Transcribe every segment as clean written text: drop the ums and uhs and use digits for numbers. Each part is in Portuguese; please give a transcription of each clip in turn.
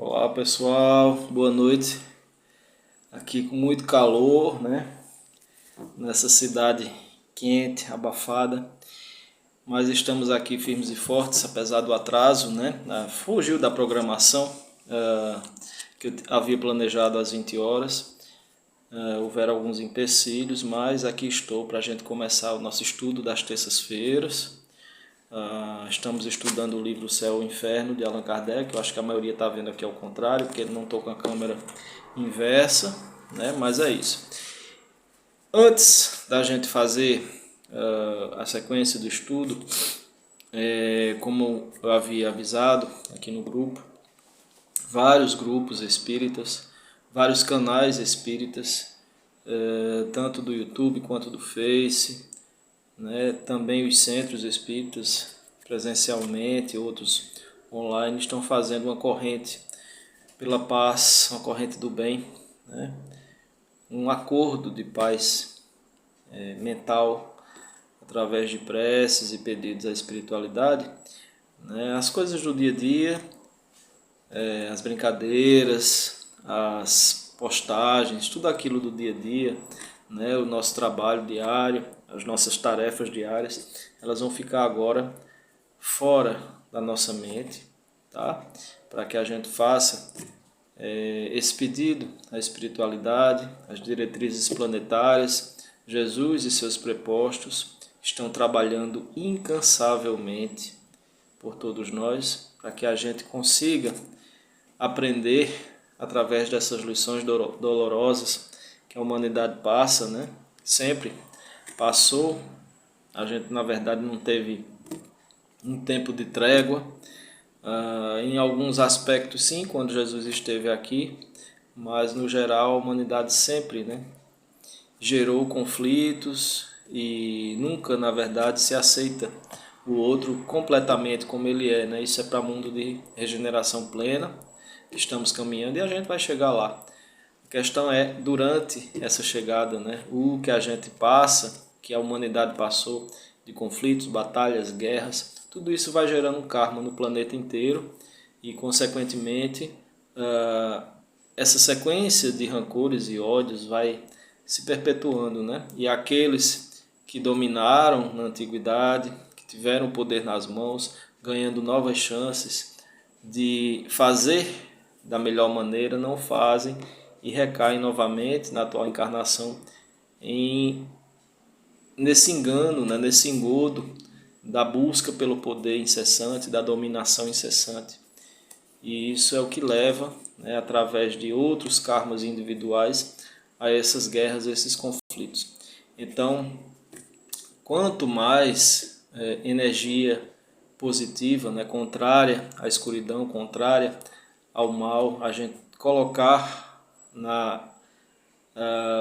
Olá pessoal, boa noite. Aqui com muito calor, né? Nessa cidade quente, abafada, mas estamos aqui firmes e fortes, apesar do atraso, né? Fugiu da programação que eu havia planejado às 20 horas. Houveram alguns empecilhos, mas aqui estou para a gente começar o nosso estudo das terças-feiras. Estamos estudando o livro O Céu e o Inferno, de Allan Kardec. Eu acho que a maioria está vendo aqui ao contrário, porque ele não estou com a câmera inversa, né? Mas é isso. Antes da gente fazer a sequência do estudo, como eu havia avisado aqui no grupo, vários grupos espíritas, vários canais espíritas, tanto do YouTube quanto do Face, né? Também os centros espíritas presencialmente, outros online, estão fazendo uma corrente pela paz, uma corrente do bem, né? Um acordo de paz mental através de preces e pedidos à espiritualidade, né? As coisas do dia a dia, as brincadeiras, as postagens, tudo aquilo do dia a dia, né? O nosso trabalho diário, as nossas tarefas diárias, elas vão ficar agora fora da nossa mente, tá? Para que a gente faça esse pedido à espiritualidade, às diretrizes planetárias. Jesus e seus prepostos estão trabalhando incansavelmente por todos nós, para que a gente consiga aprender através dessas lições dolorosas que a humanidade passa, né? Sempre passou. A gente, na verdade, não teve um tempo de trégua. Em alguns aspectos, sim, quando Jesus esteve aqui, mas, no geral, a humanidade sempre, né, gerou conflitos e nunca, na verdade, se aceita o outro completamente como ele é, né? Isso é para o mundo de regeneração plena. Estamos caminhando e a gente vai chegar lá. A questão é, durante essa chegada, né, o que a gente passa, que a humanidade passou, de conflitos, batalhas, guerras, tudo isso vai gerando um karma no planeta inteiro e, consequentemente, essa sequência de rancores e ódios vai se perpetuando, né? E aqueles que dominaram na antiguidade, que tiveram o poder nas mãos, ganhando novas chances de fazer da melhor maneira, não fazem e recaem novamente na atual encarnação nesse engano, né, nesse engodo da busca pelo poder incessante, da dominação incessante. E isso é o que leva, né, através de outros karmas individuais, a essas guerras, a esses conflitos. Então, quanto mais energia positiva, né, contrária à escuridão, contrária ao mal, a gente colocar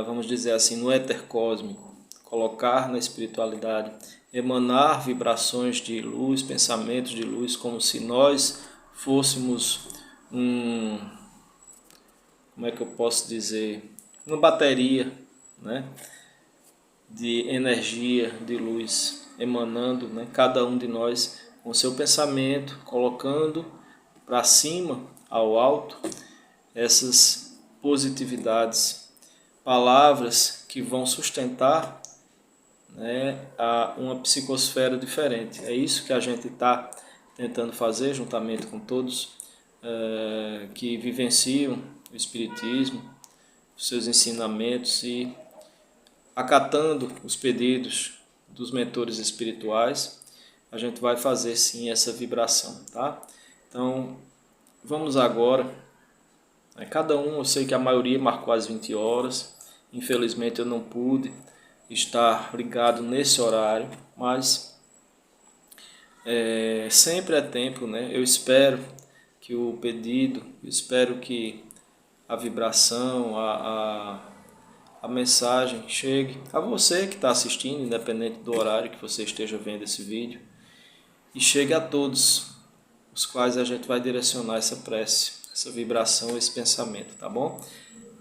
vamos dizer assim, no éter cósmico, colocar na espiritualidade, emanar vibrações de luz, pensamentos de luz, como se nós fôssemos como é que eu posso dizer, uma bateria, né, de energia, de luz, emanando, né, cada um de nós com seu pensamento, colocando para cima, ao alto, essas positividades, palavras que vão sustentar, né, uma psicosfera diferente. É isso que a gente está tentando fazer, juntamente com todos que vivenciam o Espiritismo, os seus ensinamentos, e acatando os pedidos dos mentores espirituais, a gente vai fazer sim essa vibração, tá? Então, vamos agora. Cada um, eu sei que a maioria marcou às 20 horas, infelizmente eu não pude estar ligado nesse horário, mas sempre é tempo, né? Eu espero que o pedido, eu espero que a vibração, a mensagem chegue a você que está assistindo, independente do horário que você esteja vendo esse vídeo, e chegue a todos os quais a gente vai direcionar essa prece, essa vibração, esse pensamento, tá bom?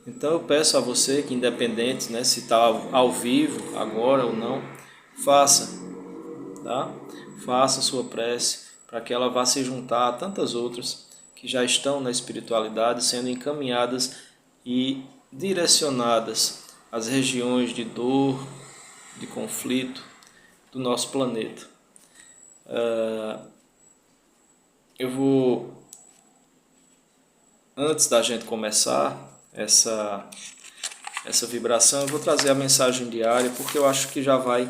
Então eu peço a você que, independente, né, se está ao vivo agora ou não, faça, tá? Faça a sua prece para que ela vá se juntar a tantas outras que já estão na espiritualidade sendo encaminhadas e direcionadas às regiões de dor, de conflito do nosso planeta. Eu vou, antes da gente começar essa vibração, eu vou trazer a mensagem diária, porque eu acho que já vai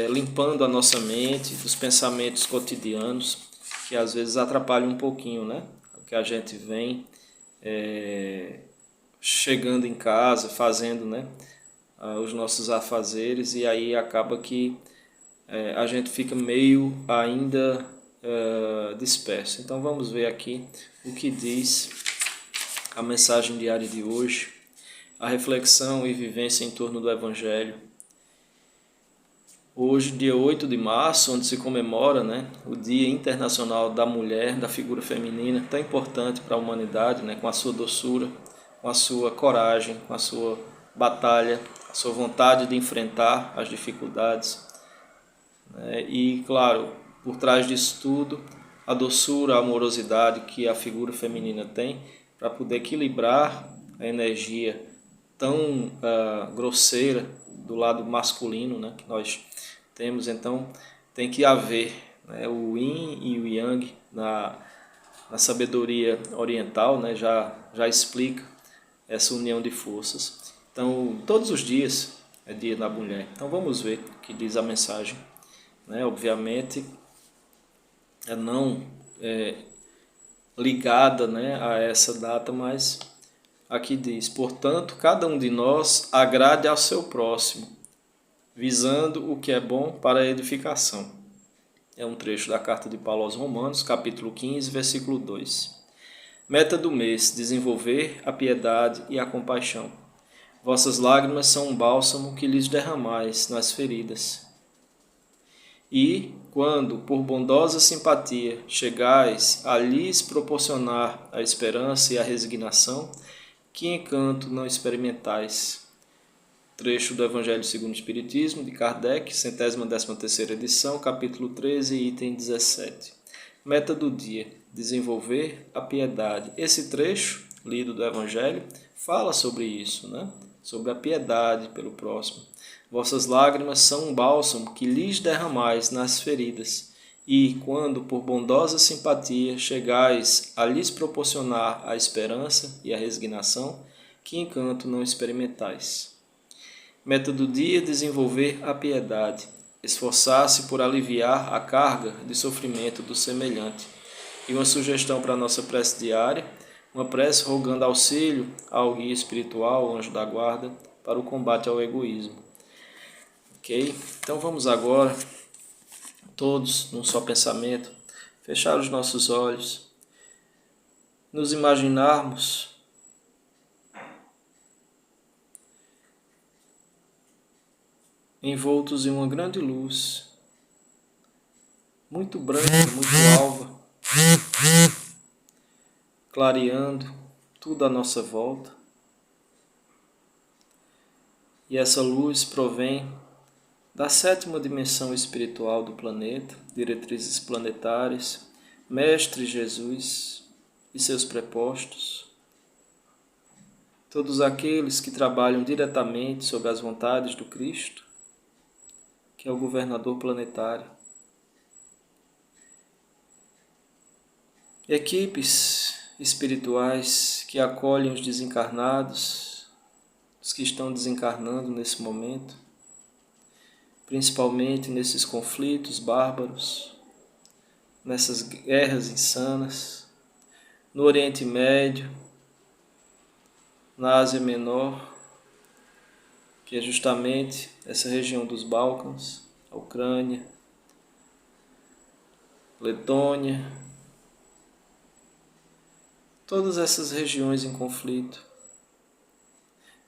limpando a nossa mente dos pensamentos cotidianos, que às vezes atrapalham um pouquinho, né? O que a gente vem chegando em casa, fazendo, né, os nossos afazeres, e aí acaba que a gente fica meio ainda disperso. Então vamos ver aqui o que diz a mensagem diária de hoje, a reflexão e vivência em torno do Evangelho. Hoje, dia 8 de março, onde se comemora, né, o Dia Internacional da Mulher, da figura feminina, tão importante para a humanidade, né, com a sua doçura, com a sua coragem, com a sua batalha, a sua vontade de enfrentar as dificuldades. E, claro, por trás disso tudo, a doçura, a amorosidade que a figura feminina tem para poder equilibrar a energia tão grosseira do lado masculino, né, que nós temos. Então tem que haver, né, o yin e o yang na sabedoria oriental, né, já explica essa união de forças. Então todos os dias é dia da mulher. Então vamos ver o que diz a mensagem, né? Obviamente não ligada, né, a essa data, mas aqui diz: portanto, cada um de nós agrade ao seu próximo, visando o que é bom para a edificação. É um trecho da carta de Paulo aos Romanos, capítulo 15, versículo 2. Meta do mês: desenvolver a piedade e a compaixão. Vossas lágrimas são um bálsamo que lhes derramais nas feridas. E, quando, por bondosa simpatia, chegais a lhes proporcionar a esperança e a resignação, que encanto não experimentais. Trecho do Evangelho segundo o Espiritismo, de Kardec, 113ª edição, capítulo 13, item 17. Meta do dia: desenvolver a piedade. Esse trecho, lido do Evangelho, fala sobre isso, né? Sobre a piedade pelo próximo. Vossas lágrimas são um bálsamo que lhes derramais nas feridas, e, quando por bondosa simpatia chegais a lhes proporcionar a esperança e a resignação, que encanto não experimentais. Meta do dia: desenvolver a piedade, esforçar-se por aliviar a carga de sofrimento do semelhante. E uma sugestão para a nossa prece diária: uma prece rogando auxílio ao guia espiritual, ao anjo da guarda, para o combate ao egoísmo. Ok? Então vamos agora, todos num só pensamento, fechar os nossos olhos, nos imaginarmos envoltos em uma grande luz, muito branca, muito alva, clareando tudo à nossa volta. E essa luz provém da 7ª dimensão espiritual do planeta, diretrizes planetárias, Mestre Jesus e seus prepostos, todos aqueles que trabalham diretamente sob as vontades do Cristo, que é o governador planetário. Equipes espirituais que acolhem os desencarnados, os que estão desencarnando nesse momento, principalmente nesses conflitos bárbaros, nessas guerras insanas, no Oriente Médio, na Ásia Menor, que é justamente essa região dos Balcãs, a Ucrânia, Letônia, todas essas regiões em conflito.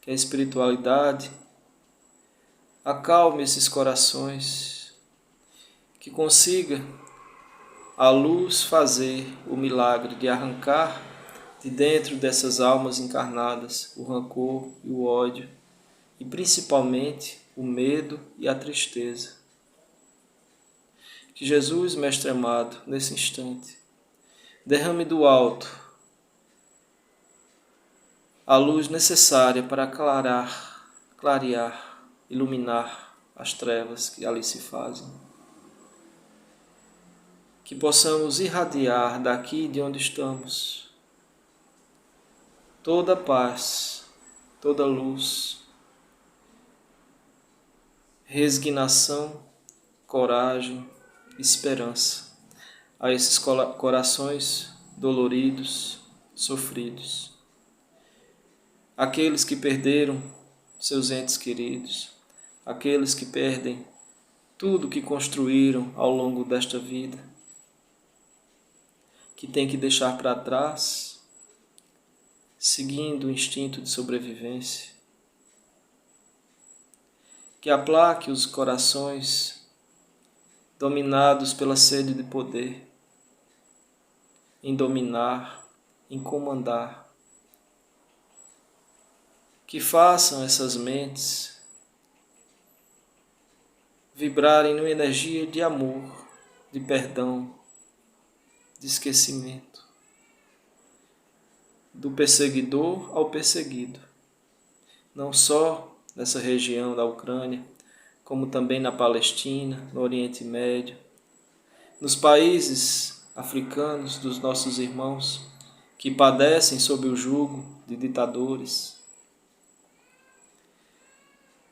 Que a espiritualidade acalme esses corações, que consiga a luz fazer o milagre de arrancar de dentro dessas almas encarnadas o rancor e o ódio, e principalmente o medo e a tristeza. Que Jesus, Mestre amado, nesse instante, Derrame do alto a luz necessária para clarear, iluminar as trevas que ali se fazem. Que possamos irradiar daqui de onde estamos toda a paz, toda a luz, resignação, coragem, esperança a esses corações doloridos, sofridos. Aqueles que perderam seus entes queridos, aqueles que perdem tudo que construíram ao longo desta vida, que têm que deixar para trás, seguindo o instinto de sobrevivência. Que aplaque os corações dominados pela sede de poder, em dominar, em comandar. Que façam essas mentes vibrarem numa energia de amor, de perdão, de esquecimento, do perseguidor ao perseguido, não só nessa região da Ucrânia, como também na Palestina, no Oriente Médio, nos países africanos dos nossos irmãos que padecem sob o jugo de ditadores.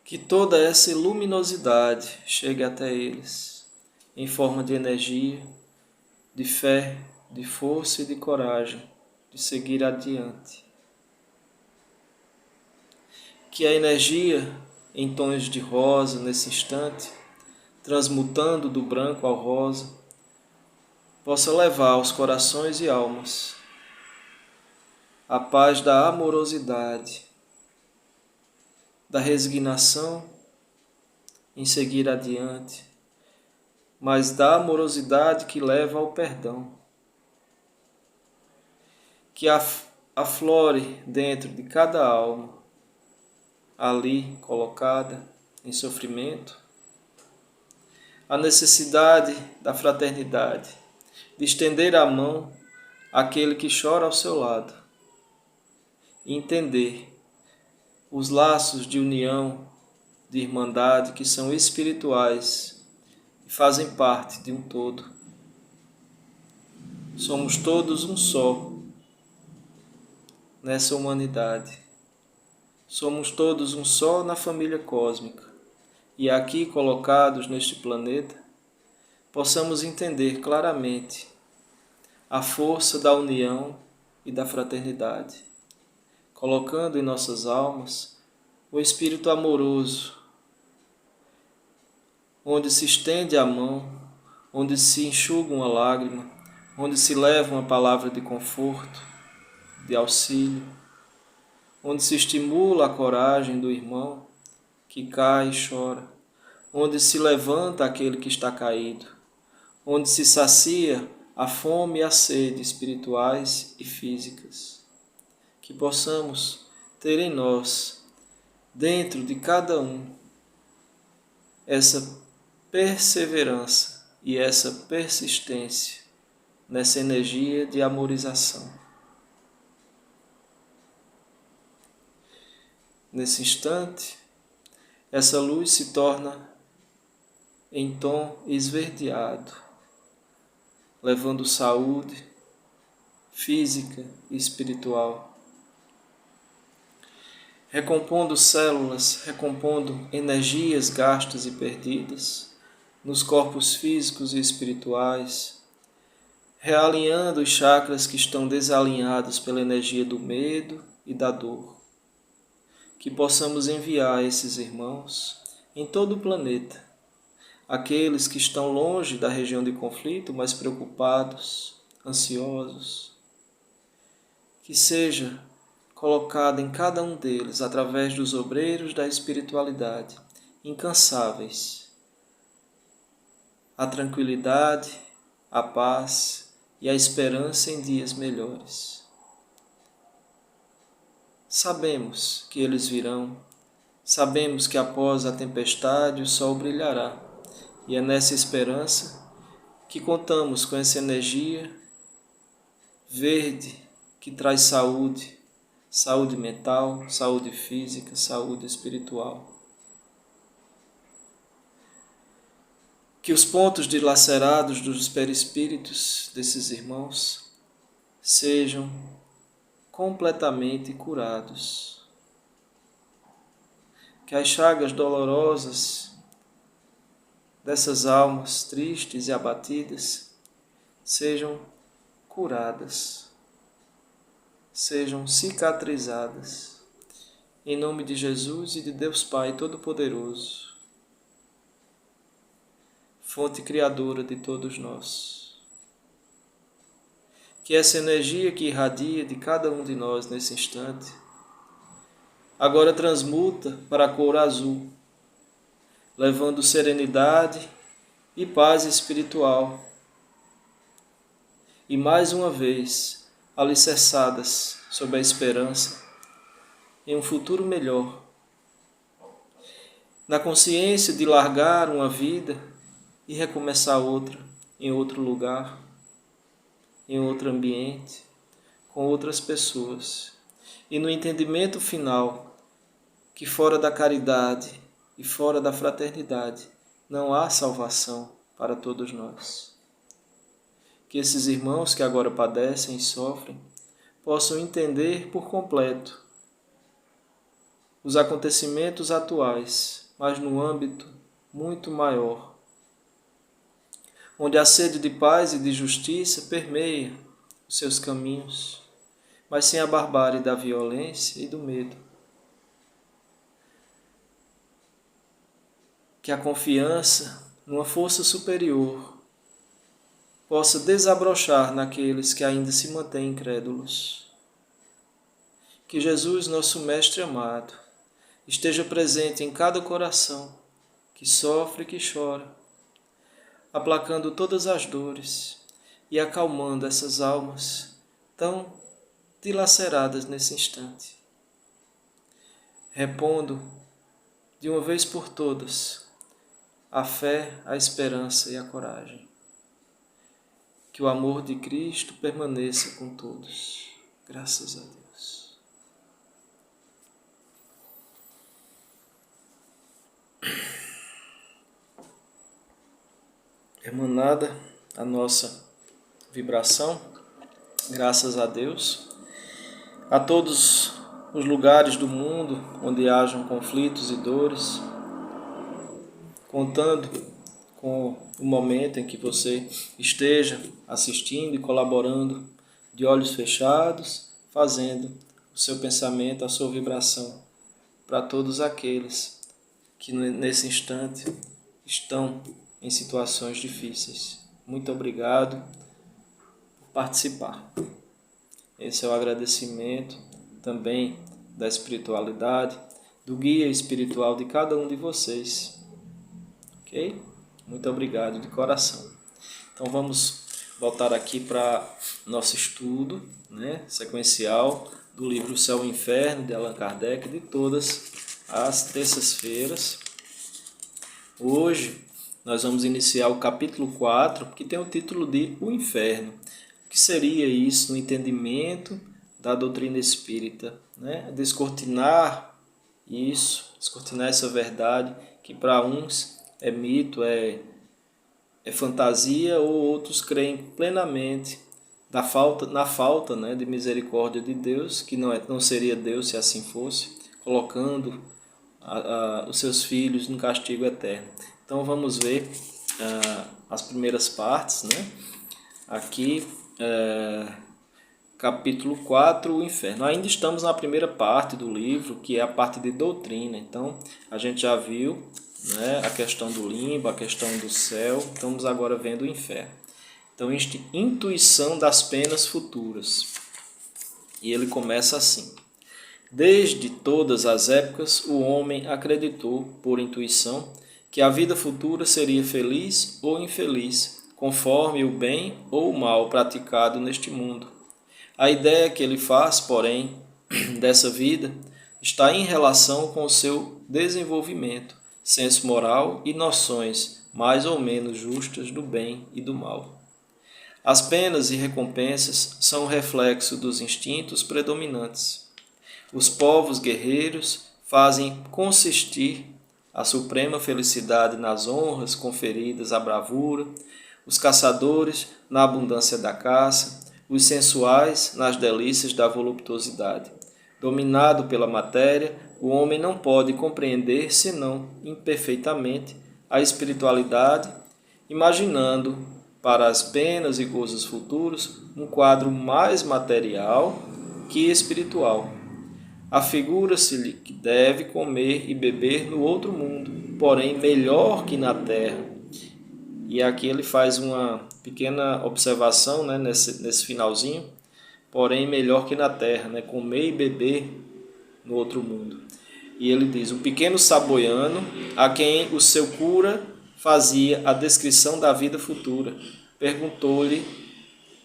Que toda essa luminosidade chegue até eles, em forma de energia, de fé, de força e de coragem, de seguir adiante. Que a energia em tons de rosa nesse instante, transmutando do branco ao rosa, possa levar aos corações e almas a paz da amorosidade, da resignação em seguir adiante, mas da amorosidade que leva ao perdão. Que aflore dentro de cada alma, ali colocada em sofrimento, a necessidade da fraternidade, de estender a mão àquele que chora ao seu lado e entender os laços de união, de irmandade que são espirituais e fazem parte de um todo. Somos todos um só nessa humanidade. Somos todos um só na família cósmica. E aqui colocados neste planeta, possamos entender claramente a força da união e da fraternidade, colocando em nossas almas o espírito amoroso, onde se estende a mão, onde se enxuga uma lágrima, onde se leva uma palavra de conforto, de auxílio, onde se estimula a coragem do irmão que cai e chora, onde se levanta aquele que está caído, onde se sacia a fome e a sede espirituais e físicas. Que possamos ter em nós, dentro de cada um, essa perseverança e essa persistência nessa energia de amorização. Nesse instante, essa luz se torna em tom esverdeado, levando saúde física e espiritual, recompondo células, recompondo energias gastas e perdidas nos corpos físicos e espirituais, realinhando os chakras que estão desalinhados pela energia do medo e da dor. Que possamos enviar a esses irmãos em todo o planeta, aqueles que estão longe da região de conflito, mas preocupados, ansiosos, que seja colocado em cada um deles, através dos obreiros da espiritualidade, incansáveis, a tranquilidade, a paz e a esperança em dias melhores. Sabemos que eles virão, sabemos que após a tempestade o sol brilhará, e é nessa esperança que contamos com essa energia verde, que traz saúde, saúde mental, saúde física, saúde espiritual. Que os pontos dilacerados dos perispíritos desses irmãos sejam completamente curados. Que as chagas dolorosas dessas almas tristes e abatidas sejam curadas, sejam cicatrizadas, em nome de Jesus e de Deus Pai Todo-Poderoso, fonte criadora de todos nós. Que essa energia que irradia de cada um de nós nesse instante, agora transmuta para a cor azul, levando serenidade e paz espiritual. E mais uma vez, alicerçadas sob a esperança em um futuro melhor, na consciência de largar uma vida e recomeçar outra, em outro lugar, em outro ambiente, com outras pessoas, e no entendimento final que fora da caridade e fora da fraternidade não há salvação para todos nós. Que esses irmãos que agora padecem e sofrem possam entender por completo os acontecimentos atuais, mas no âmbito muito maior, onde a sede de paz e de justiça permeia os seus caminhos, mas sem a barbárie da violência e do medo. Que a confiança numa força superior possa desabrochar naqueles que ainda se mantêm incrédulos. Que Jesus, nosso Mestre amado, esteja presente em cada coração que sofre e que chora, aplacando todas as dores e acalmando essas almas tão dilaceradas nesse instante, repondo de uma vez por todas a fé, a esperança e a coragem. Que o amor de Cristo permaneça com todos. Graças a Deus. Emanada a nossa vibração, graças a Deus, a todos os lugares do mundo onde hajam conflitos e dores, contando com o momento em que você esteja assistindo e colaborando de olhos fechados, fazendo o seu pensamento, a sua vibração para todos aqueles que nesse instante estão em situações difíceis. Muito obrigado por participar. Esse é o agradecimento também da espiritualidade, do guia espiritual de cada um de vocês. Ok? Muito obrigado de coração. Então vamos voltar aqui para nosso estudo, sequencial do livro O Céu e o Inferno, de Allan Kardec, de todas as terças-feiras. Hoje nós vamos iniciar o capítulo 4, que tem o título de O Inferno. O que seria isso no entendimento da doutrina espírita? Descortinar isso, descortinar essa verdade que para uns é mito, é fantasia, ou outros creem plenamente na falta de misericórdia de Deus, que não seria Deus se assim fosse, colocando os seus filhos no castigo eterno. Então vamos ver as primeiras partes, aqui, capítulo 4, o Inferno. Ainda estamos na primeira parte do livro, que é a parte de doutrina. Então a gente já viu a questão do limbo, a questão do céu, estamos agora vendo o inferno. Então, intuição das penas futuras. E ele começa assim: desde todas as épocas, o homem acreditou, por intuição, que a vida futura seria feliz ou infeliz, conforme o bem ou o mal praticado neste mundo. A ideia que ele faz, porém, dessa vida, está em relação com o seu desenvolvimento, senso moral e noções mais ou menos justas do bem e do mal. As penas e recompensas são o reflexo dos instintos predominantes. Os povos guerreiros fazem consistir a suprema felicidade nas honras conferidas à bravura, os caçadores na abundância da caça, os sensuais nas delícias da voluptuosidade. Dominado pela matéria, o homem não pode compreender senão imperfeitamente a espiritualidade, imaginando para as penas e gozos futuros um quadro mais material que espiritual. Afigura-se-lhe que deve comer e beber no outro mundo, porém melhor que na terra. E aqui ele faz uma pequena observação, né, nesse finalzinho, porém melhor que na terra, né, comer e beber no outro mundo. E ele diz, o pequeno saboiano, a quem o seu cura fazia a descrição da vida futura, perguntou-lhe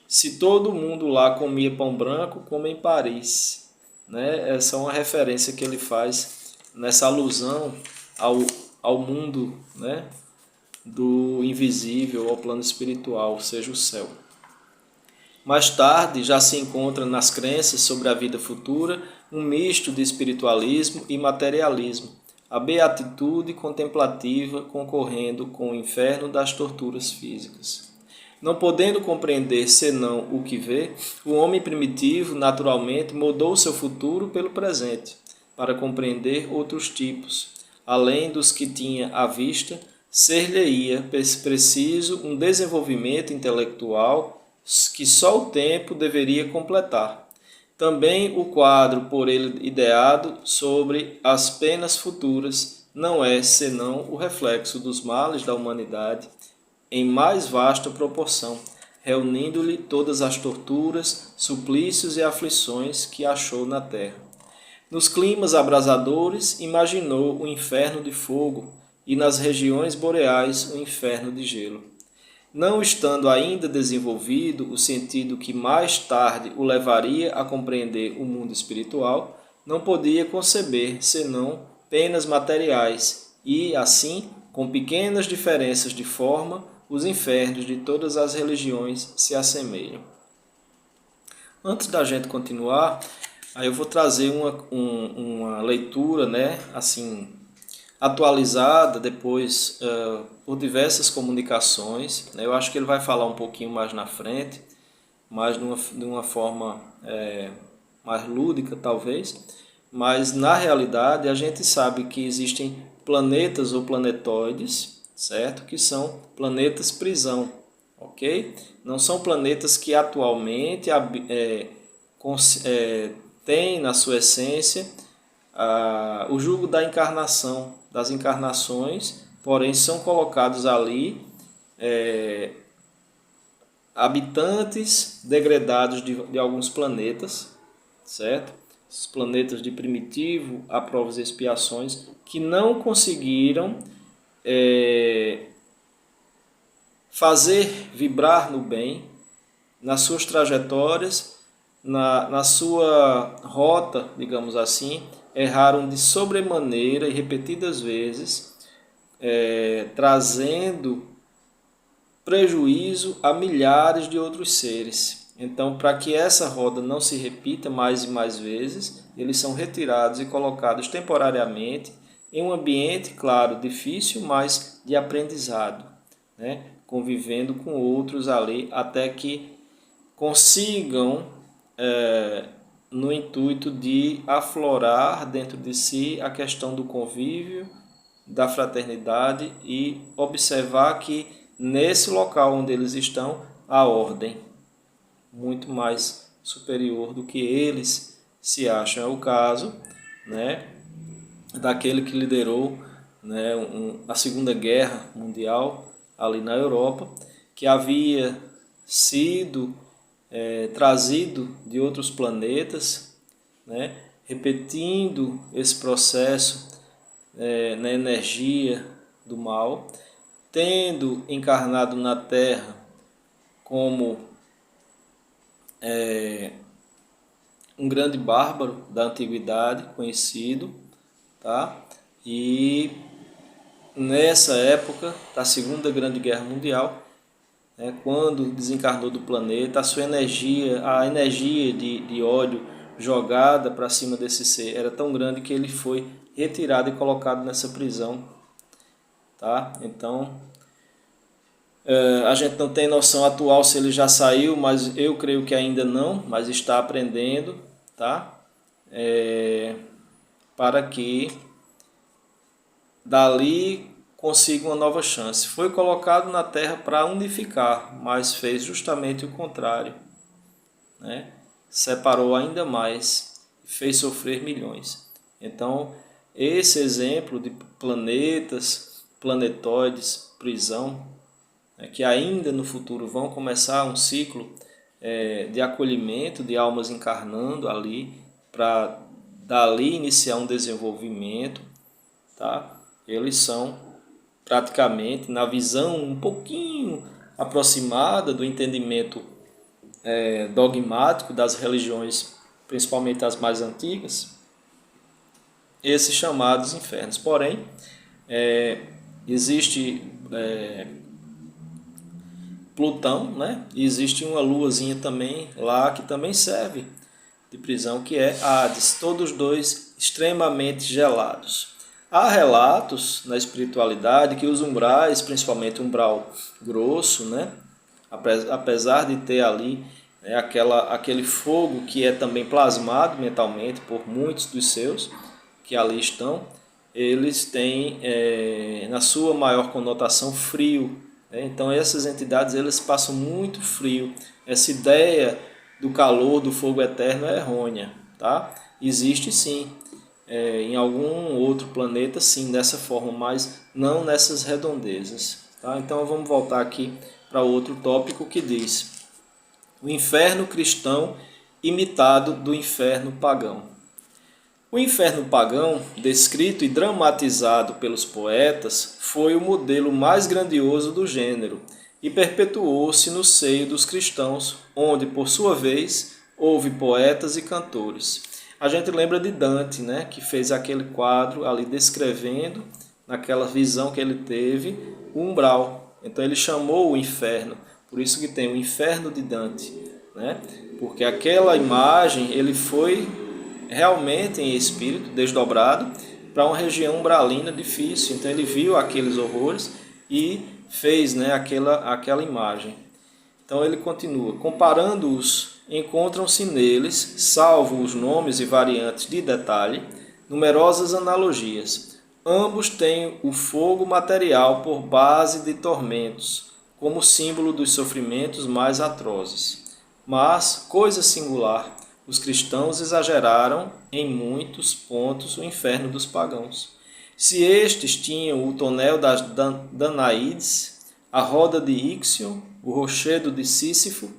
se todo mundo lá comia pão branco como em Paris. Né? Essa é uma referência que ele faz nessa alusão ao mundo, né? Do invisível, ao plano espiritual, ou seja, o céu. Mais tarde, já se encontra nas crenças sobre a vida futura um misto de espiritualismo e materialismo, a beatitude contemplativa concorrendo com o inferno das torturas físicas. Não podendo compreender senão o que vê, o homem primitivo, naturalmente, mudou seu futuro pelo presente, para compreender outros tipos, além dos que tinha à vista, ser-lhe-ia preciso um desenvolvimento intelectual que só o tempo deveria completar. Também o quadro por ele ideado sobre as penas futuras não é senão o reflexo dos males da humanidade em mais vasta proporção, reunindo-lhe todas as torturas, suplícios e aflições que achou na terra. Nos climas abrasadores imaginou o inferno de fogo e nas regiões boreais o inferno de gelo. Não estando ainda desenvolvido o sentido que mais tarde o levaria a compreender o mundo espiritual, não podia conceber senão penas materiais e, assim, com pequenas diferenças de forma, os infernos de todas as religiões se assemelham. Antes da gente continuar, aí eu vou trazer uma leitura, né, assim, atualizada depois por diversas comunicações. Eu acho que ele vai falar um pouquinho mais na frente, mas de uma forma mais lúdica talvez, mas na realidade a gente sabe que existem planetas ou planetoides, certo? Que são planetas prisão, ok? Não são planetas que atualmente têm na sua essência o jugo da encarnação, das encarnações, porém são colocados ali habitantes degradados de alguns planetas, certo? Os planetas de primitivo a provas e expiações que não conseguiram fazer vibrar no bem nas suas trajetórias, na sua rota, digamos assim, erraram de sobremaneira e repetidas vezes, trazendo prejuízo a milhares de outros seres. Então, para que essa roda não se repita mais e mais vezes, eles são retirados e colocados temporariamente em um ambiente, claro, difícil, mas de aprendizado, né? Convivendo com outros ali até que consigam, no intuito de aflorar dentro de si a questão do convívio, da fraternidade e observar que nesse local onde eles estão há ordem muito mais superior do que eles se acham. É o caso, né, daquele que liderou, né, a Segunda Guerra Mundial ali na Europa, que havia sido trazido de outros planetas, né, repetindo esse processo na energia do mal, tendo encarnado na Terra como um grande bárbaro da antiguidade conhecido, tá? E nessa época da Segunda Grande Guerra Mundial, né, quando desencarnou do planeta, a energia de ódio jogada para cima desse ser era tão grande que ele foi retirado e colocado nessa prisão. Tá? Então, a gente não tem noção atual se ele já saiu, mas eu creio que ainda não, mas está aprendendo, tá? Para que dali consiga uma nova chance. Foi colocado na Terra para unificar, mas fez justamente o contrário, né? Separou ainda mais, fez sofrer milhões. Então, esse exemplo de planetas, planetoides, prisão, que ainda no futuro vão começar um ciclo de acolhimento de almas encarnando ali, para dali iniciar um desenvolvimento, tá? Eles são praticamente, na visão um pouquinho aproximada do entendimento dogmático das religiões, principalmente as mais antigas, esses chamados infernos. Porém, existe Plutão, né? E existe uma luazinha também lá que também serve de prisão, que é Hades, todos dois extremamente gelados. Há relatos na espiritualidade que os umbrais, principalmente o umbral grosso, né? Apesar de ter ali aquele fogo que é também plasmado mentalmente por muitos dos seus que ali estão, eles têm na sua maior conotação frio. Então essas entidades elas passam muito frio. Essa ideia do calor do fogo eterno é errônea, tá? Existe sim, em algum outro planeta sim, dessa forma, mas não nessas redondezas, tá? Então vamos voltar aqui para outro tópico que diz: o inferno cristão imitado do inferno pagão. O inferno pagão, descrito e dramatizado pelos poetas, foi o modelo mais grandioso do gênero e perpetuou-se no seio dos cristãos, onde, por sua vez, houve poetas e cantores. A gente lembra de Dante, né, que fez aquele quadro ali descrevendo, naquela visão que ele teve, o umbral. Então ele chamou o inferno, por isso que tem o inferno de Dante, né, porque aquela imagem ele foi realmente em espírito, desdobrado, para uma região umbralina difícil. Então ele viu aqueles horrores e fez, né, aquela imagem. Então ele continua: comparando-os, encontram-se neles, salvo os nomes e variantes de detalhe, numerosas analogias. Ambos têm o fogo material por base de tormentos, como símbolo dos sofrimentos mais atrozes. Mas, coisa singular, os cristãos exageraram em muitos pontos o inferno dos pagãos. Se estes tinham o tonel das Danaídes, a roda de Ixion, o rochedo de Sísifo,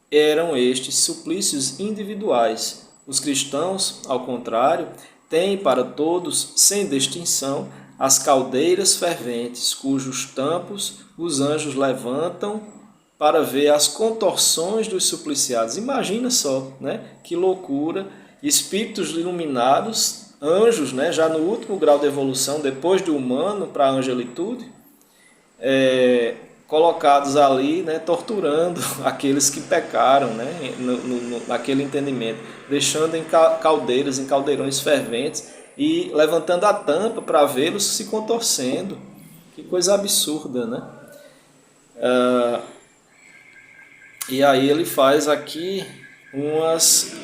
eram estes suplícios individuais. Os cristãos, ao contrário, têm para todos, sem distinção, as caldeiras ferventes, cujos tampos os anjos levantam para ver as contorções dos supliciados. Imagina só, né? Que loucura! Espíritos iluminados, anjos, né? Já no último grau de evolução, depois do humano para a angelitude, colocados ali, né? Torturando aqueles que pecaram, né? Naquele entendimento, deixando em caldeiras, em caldeirões ferventes e levantando a tampa para vê-los se contorcendo. Que coisa absurda, né? E aí ele faz aqui umas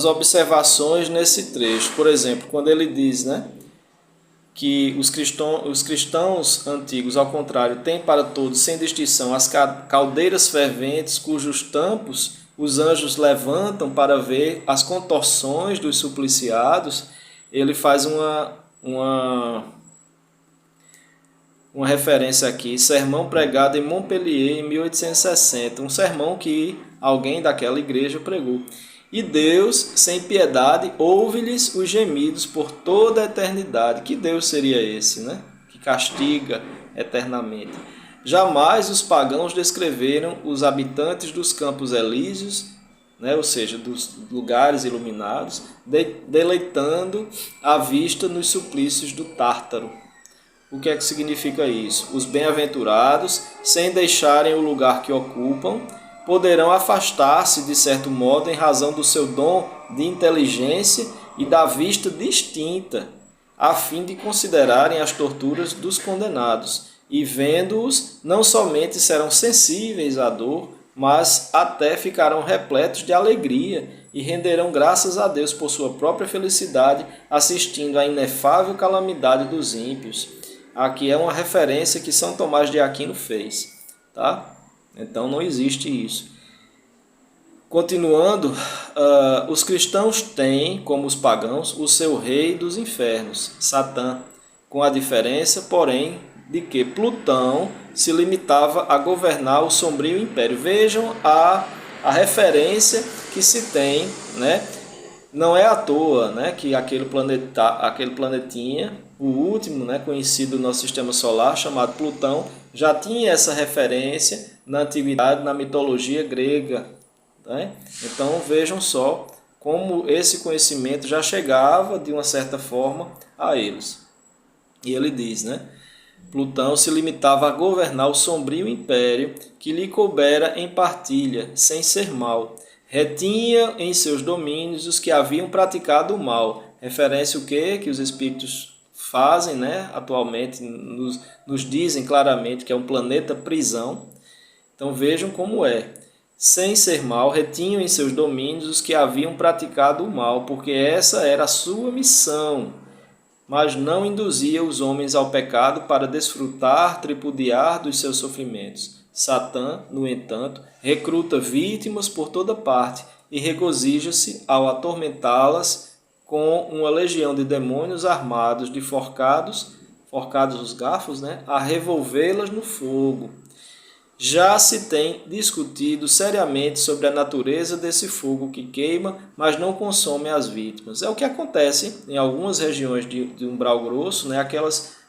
observações nesse trecho. Por exemplo, quando ele diz, né, que os cristãos antigos, ao contrário, têm para todos, sem distinção, as caldeiras ferventes, cujos tampos os anjos levantam para ver as contorções dos supliciados. Ele faz uma referência aqui: sermão pregado em Montpellier em 1860, um sermão que alguém daquela igreja pregou. E Deus, sem piedade, ouve-lhes os gemidos por toda a eternidade. Que Deus seria esse, né? Que castiga eternamente. Jamais os pagãos descreveram os habitantes dos campos elíseos, né? Ou seja, dos lugares iluminados, deleitando a vista nos suplícios do Tártaro. O que é que significa isso? Os bem-aventurados, sem deixarem o lugar que ocupam, poderão afastar-se de certo modo em razão do seu dom de inteligência e da vista distinta, a fim de considerarem as torturas dos condenados, e vendo-os, não somente serão sensíveis à dor, mas até ficarão repletos de alegria e renderão graças a Deus por sua própria felicidade, assistindo à inefável calamidade dos ímpios. Aqui é uma referência que São Tomás de Aquino fez, tá? Então não existe isso. Continuando, os cristãos têm, como os pagãos, o seu rei dos infernos, Satã, com a diferença, porém, de que Plutão se limitava a governar o sombrio império. Vejam a referência que se tem, né? Não é à toa, né, que aquele planetinha, o último, né, conhecido no nosso sistema solar, chamado Plutão, já tinha essa referência na antiguidade, na mitologia grega. Né? Então vejam só como esse conhecimento já chegava de uma certa forma a eles. E ele diz, né? Plutão se limitava a governar o sombrio império que lhe coubera em partilha, sem ser mal. Retinha em seus domínios os que haviam praticado o mal. Referência o quê? Que os espíritos fazem, né? Atualmente nos dizem claramente que é um planeta prisão. Então vejam como é. Sem ser mal, retinham em seus domínios os que haviam praticado o mal, porque essa era a sua missão. Mas não induzia os homens ao pecado para desfrutar, tripudiar dos seus sofrimentos. Satã, no entanto, recruta vítimas por toda parte e regozija-se ao atormentá-las com uma legião de demônios armados de forcados os garfos, né, a revolvê-las no fogo. Já se tem discutido seriamente sobre a natureza desse fogo que queima, mas não consome as vítimas. É o que acontece em algumas regiões de umbral grosso, né? Aqueles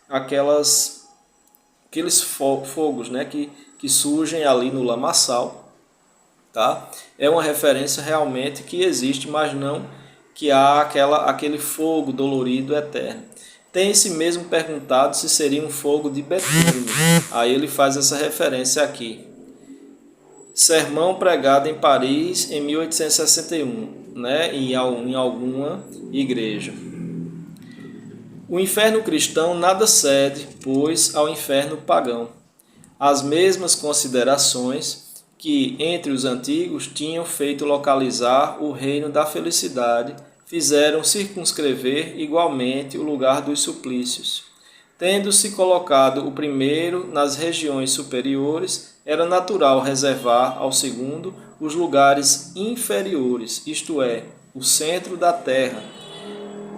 fogos, né? que surgem ali no lamaçal. Tá? É uma referência realmente que existe, mas não que há aquele fogo dolorido eterno. Tem-se mesmo perguntado se seria um fogo de betume. Aí ele faz essa referência aqui. Sermão pregado em Paris em 1861, né, em alguma igreja. O inferno cristão nada cede, pois, ao inferno pagão. As mesmas considerações que entre os antigos tinham feito localizar o reino da felicidade fizeram circunscrever igualmente o lugar dos suplícios. Tendo-se colocado o primeiro nas regiões superiores, era natural reservar ao segundo os lugares inferiores, isto é, o centro da terra,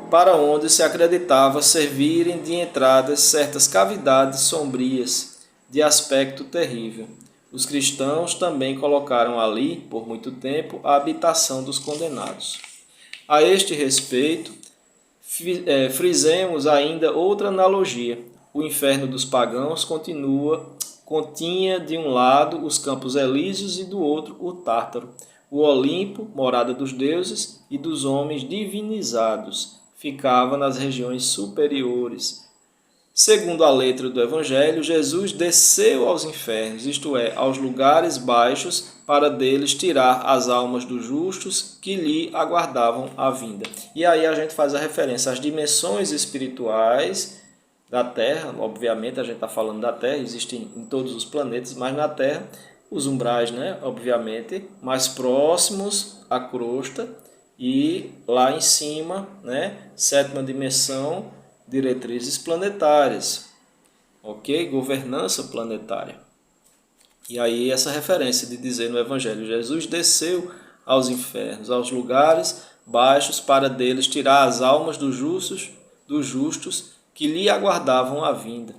para onde se acreditava servirem de entradas certas cavidades sombrias, de aspecto terrível. Os cristãos também colocaram ali, por muito tempo, a habitação dos condenados. A este respeito, frisemos ainda outra analogia. O inferno dos pagãos continha de um lado os campos elíseos e do outro o Tártaro. O Olimpo, morada dos deuses e dos homens divinizados, ficava nas regiões superiores. Segundo a letra do Evangelho, Jesus desceu aos infernos, isto é, aos lugares baixos, para deles tirar as almas dos justos que lhe aguardavam a vinda. E aí a gente faz a referência às dimensões espirituais da Terra. Obviamente a gente está falando da Terra, existem em todos os planetas, mas na Terra os umbrais, né, obviamente, mais próximos à crosta, e lá em cima, né, sétima dimensão, diretrizes planetárias, ok? Governança planetária. E aí essa referência de dizer no Evangelho, Jesus desceu aos infernos, aos lugares baixos, para deles tirar as almas dos justos que lhe aguardavam a vinda.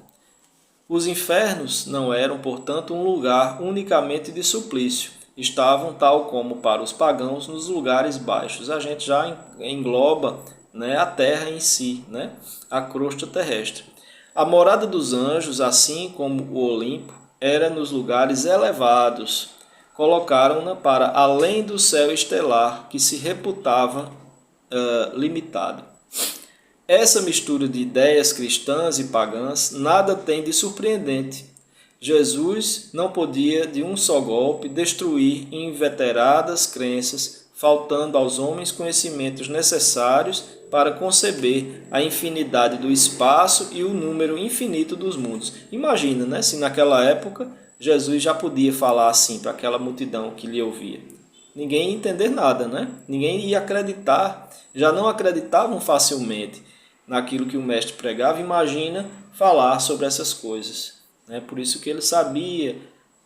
Os infernos não eram, portanto, um lugar unicamente de suplício. Estavam, tal como para os pagãos, nos lugares baixos. A gente já engloba, né, a terra em si, né, a crosta terrestre. A morada dos anjos, assim como o Olimpo, era nos lugares elevados. Colocaram-na para além do céu estelar, que se reputava limitado. Essa mistura de ideias cristãs e pagãs nada tem de surpreendente. Jesus não podia, de um só golpe, destruir inveteradas crenças, faltando aos homens conhecimentos necessários para conceber a infinidade do espaço e o número infinito dos mundos. Imagina, né, se naquela época Jesus já podia falar assim para aquela multidão que lhe ouvia. Ninguém ia entender nada, né? Ninguém ia acreditar, já não acreditavam facilmente naquilo que o mestre pregava. Imagina falar sobre essas coisas. Por isso que ele sabia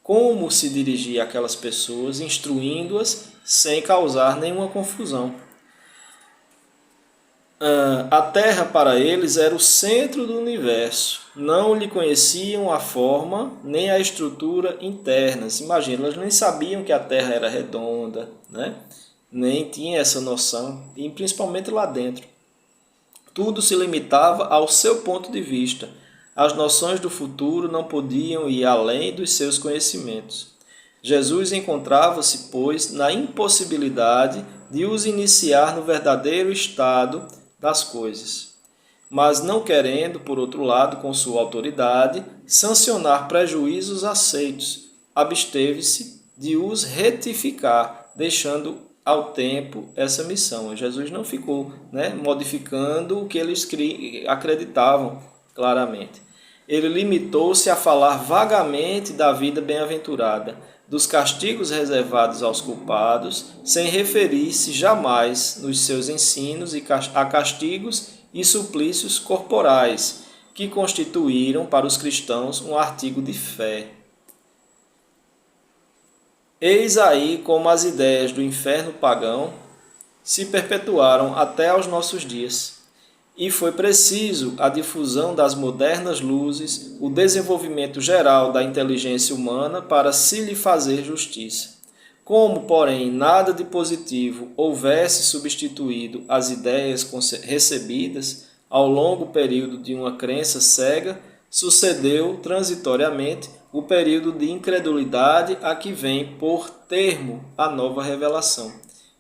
como se dirigir àquelas pessoas, instruindo-as sem causar nenhuma confusão. A Terra para eles era o centro do universo. Não lhe conheciam a forma nem a estrutura internas. Imagina, elas nem sabiam que a Terra era redonda, né? Nem tinham essa noção, e principalmente lá dentro. Tudo se limitava ao seu ponto de vista. As noções do futuro não podiam ir além dos seus conhecimentos. Jesus encontrava-se, pois, na impossibilidade de os iniciar no verdadeiro estado das coisas. Mas não querendo, por outro lado, com sua autoridade, sancionar prejuízos aceitos, absteve-se de os retificar, deixando ao tempo essa missão. Jesus não ficou modificando o que eles acreditavam claramente. Ele limitou-se a falar vagamente da vida bem-aventurada, dos castigos reservados aos culpados, sem referir-se jamais nos seus ensinos a castigos e suplícios corporais, que constituíram para os cristãos um artigo de fé. Eis aí como as ideias do inferno pagão se perpetuaram até aos nossos dias. E foi preciso a difusão das modernas luzes, o desenvolvimento geral da inteligência humana para se lhe fazer justiça. Como, porém, nada de positivo houvesse substituído as ideias recebidas ao longo período de uma crença cega, sucedeu transitoriamente o período de incredulidade a que vem por termo a nova revelação.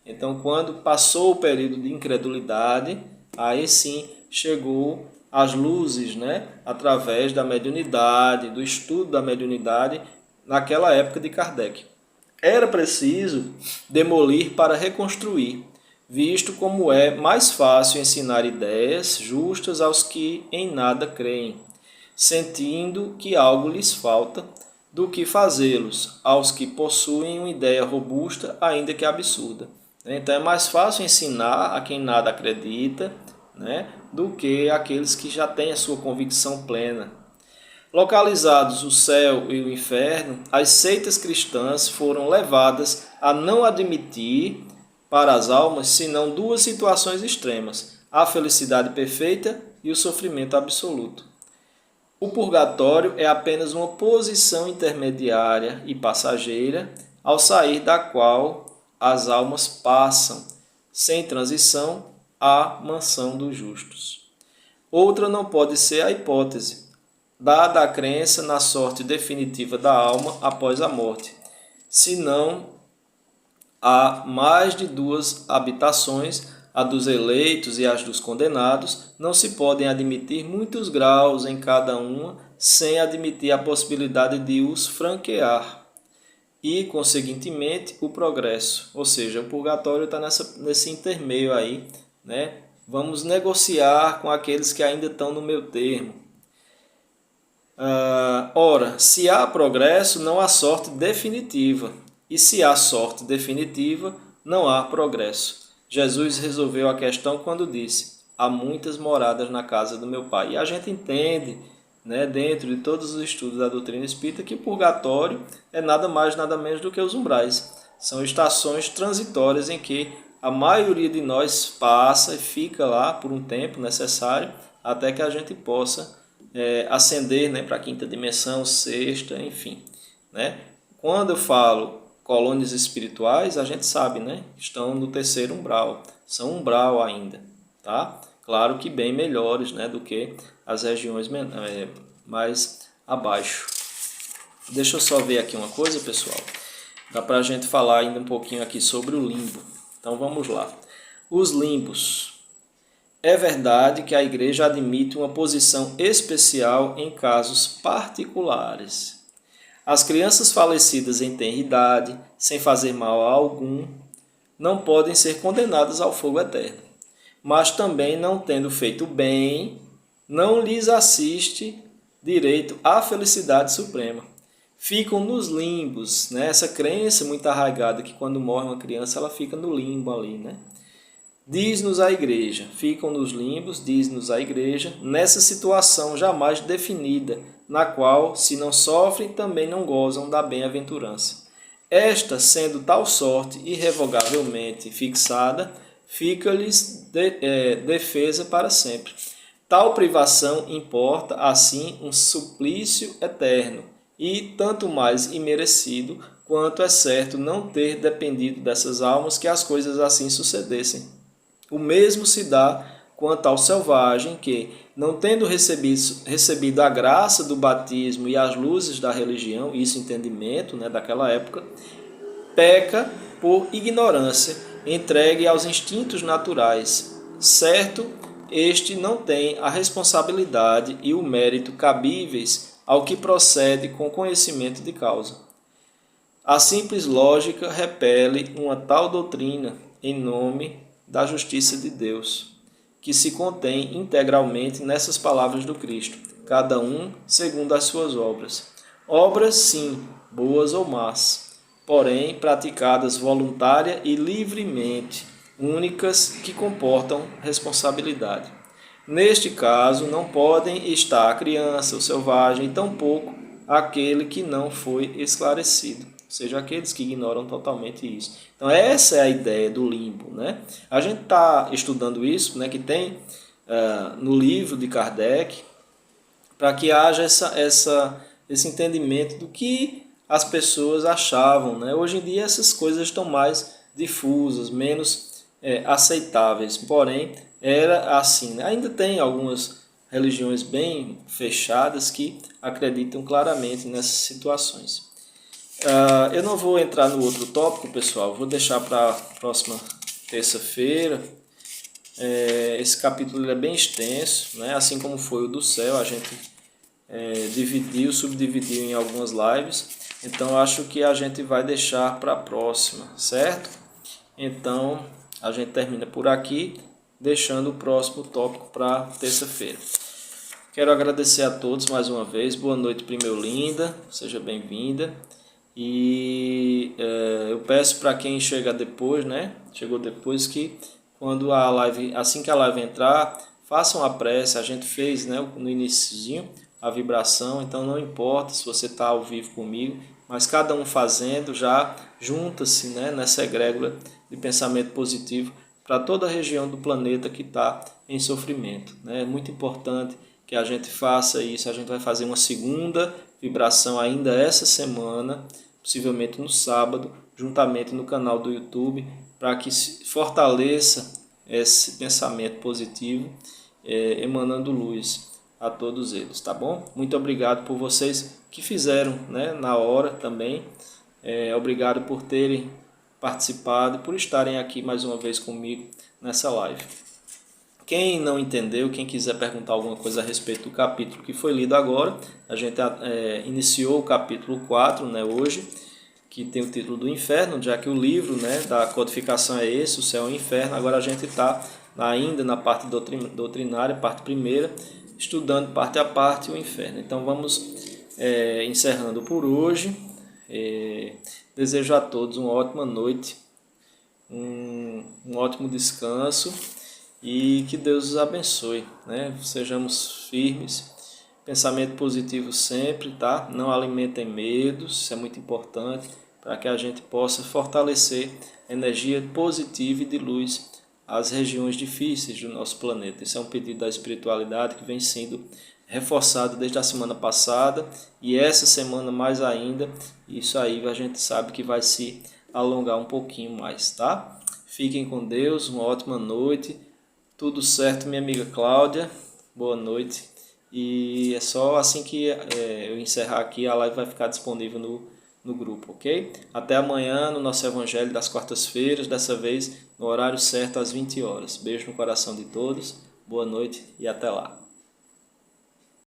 Então, quando passou o período de incredulidade, aí sim chegou as luzes, através da mediunidade, do estudo da mediunidade, naquela época de Kardec. Era preciso demolir para reconstruir, visto como é mais fácil ensinar ideias justas aos que em nada creem, sentindo que algo lhes falta, do que fazê-los aos que possuem uma ideia robusta, ainda que absurda. Então é mais fácil ensinar a quem nada acredita, do que aqueles que já têm a sua convicção plena. Localizados o céu e o inferno, as seitas cristãs foram levadas a não admitir para as almas senão duas situações extremas: a felicidade perfeita e o sofrimento absoluto. O purgatório é apenas uma posição intermediária e passageira, ao sair da qual as almas passam, sem transição, à mansão dos justos. Outra não pode ser a hipótese, dada a crença na sorte definitiva da alma após a morte, senão há mais de duas habitações, a dos eleitos e as dos condenados, não se podem admitir muitos graus em cada uma, sem admitir a possibilidade de os franquear. E, conseguintemente, o progresso. Ou seja, o purgatório está nesse intermeio aí, Vamos negociar com aqueles que ainda estão no meu termo. Ora, se há progresso, não há sorte definitiva. E se há sorte definitiva, não há progresso. Jesus resolveu a questão quando disse: há muitas moradas na casa do meu Pai. E a gente entende, dentro de todos os estudos da doutrina espírita, que o purgatório é nada mais, nada menos do que os umbrais. São estações transitórias em que a maioria de nós passa e fica lá por um tempo necessário até que a gente possa ascender para a quinta dimensão, sexta, enfim. Quando eu falo colônias espirituais, a gente sabe, estão no terceiro umbral, são umbral ainda, tá? Claro que bem melhores, do que as regiões mais abaixo. Deixa eu só ver aqui uma coisa, pessoal. Dá para a gente falar ainda um pouquinho aqui sobre o limbo. Então vamos lá. Os limbos. É verdade que a igreja admite uma posição especial em casos particulares. As crianças falecidas em tenra idade, sem fazer mal a algum, não podem ser condenadas ao fogo eterno. Mas também, não tendo feito bem, não lhes assiste direito à felicidade suprema. Ficam nos limbos, né? Essa crença muito arraigada que quando morre uma criança ela fica no limbo ali, né? Diz-nos a igreja, ficam nos limbos, diz-nos a igreja, nessa situação jamais definida, na qual, se não sofrem, também não gozam da bem-aventurança. Esta, sendo tal sorte irrevogavelmente fixada, fica-lhes defesa para sempre. Tal privação importa, assim, um suplício eterno, e tanto mais imerecido, quanto é certo não ter dependido dessas almas que as coisas assim sucedessem. O mesmo se dá quanto ao selvagem que, não tendo recebido a graça do batismo e as luzes da religião, isso entendimento, né, daquela época, peca por ignorância, entregue aos instintos naturais. Certo, este não tem a responsabilidade e o mérito cabíveis ao que procede com conhecimento de causa. A simples lógica repele uma tal doutrina em nome da justiça de Deus, que se contém integralmente nessas palavras do Cristo, cada um segundo as suas obras. Obras, sim, boas ou más, porém praticadas voluntária e livremente, únicas que comportam responsabilidade. Neste caso, não podem estar a criança, o selvagem, e tampouco aquele que não foi esclarecido, ou seja, aqueles que ignoram totalmente isso. Então, essa é a ideia do limbo, né? A gente está estudando isso, né, que tem no livro de Kardec, para que haja esse entendimento do que as pessoas achavam, né? Hoje em dia essas coisas estão mais difusas, menos aceitáveis, porém era assim, né? Ainda tem algumas religiões bem fechadas que acreditam claramente nessas situações. Eu não vou entrar no outro tópico, pessoal, vou deixar para a próxima terça-feira. Esse capítulo é bem extenso, né? Assim como foi o do céu, a gente subdividiu em algumas lives, então acho que a gente vai deixar para a próxima, certo? Então a gente termina por aqui, deixando o próximo tópico para terça-feira. Quero agradecer a todos mais uma vez, boa noite, Primeulinda, seja bem-vinda. E eu peço para quem chega depois, né? Chegou depois, que quando a live, assim que a live entrar, façam a prece. A gente fez, né, no iniciozinho a vibração, então não importa se você está ao vivo comigo, mas cada um fazendo já junta-se, né, nessa egrégora de pensamento positivo para toda a região do planeta que está em sofrimento, né? É muito importante que a gente faça isso. A gente vai fazer uma segunda vibração ainda essa semana, possivelmente no sábado, juntamente no canal do YouTube, para que se fortaleça esse pensamento positivo, emanando luz a todos eles, tá bom? Muito obrigado por vocês que fizeram, né, na hora também. Obrigado por terem participado e por estarem aqui mais uma vez comigo nessa live. Quem não entendeu, quem quiser perguntar alguma coisa a respeito do capítulo que foi lido agora, a gente iniciou o capítulo 4, né, hoje, que tem o título do inferno, já que o livro, né, da codificação é esse, o céu e o inferno. Agora a gente está ainda na parte doutrinária, parte primeira, estudando parte a parte o inferno. Então vamos encerrando por hoje. Desejo a todos uma ótima noite, um ótimo descanso e que Deus os abençoe, né? Sejamos firmes, pensamento positivo sempre, tá? Não alimentem medos, isso é muito importante para que a gente possa fortalecer energia positiva e de luz às regiões difíceis do nosso planeta. Isso é um pedido da espiritualidade que vem sendo reforçado desde a semana passada e essa semana mais ainda. Isso aí a gente sabe que vai se alongar um pouquinho mais, tá? Fiquem com Deus, uma ótima noite. Tudo certo, minha amiga Cláudia. Boa noite. E é só assim que eu encerrar aqui, a live vai ficar disponível no grupo, ok? Até amanhã no nosso Evangelho das quartas-feiras, dessa vez no horário certo às 20 horas. Beijo no coração de todos. boa noite e até lá.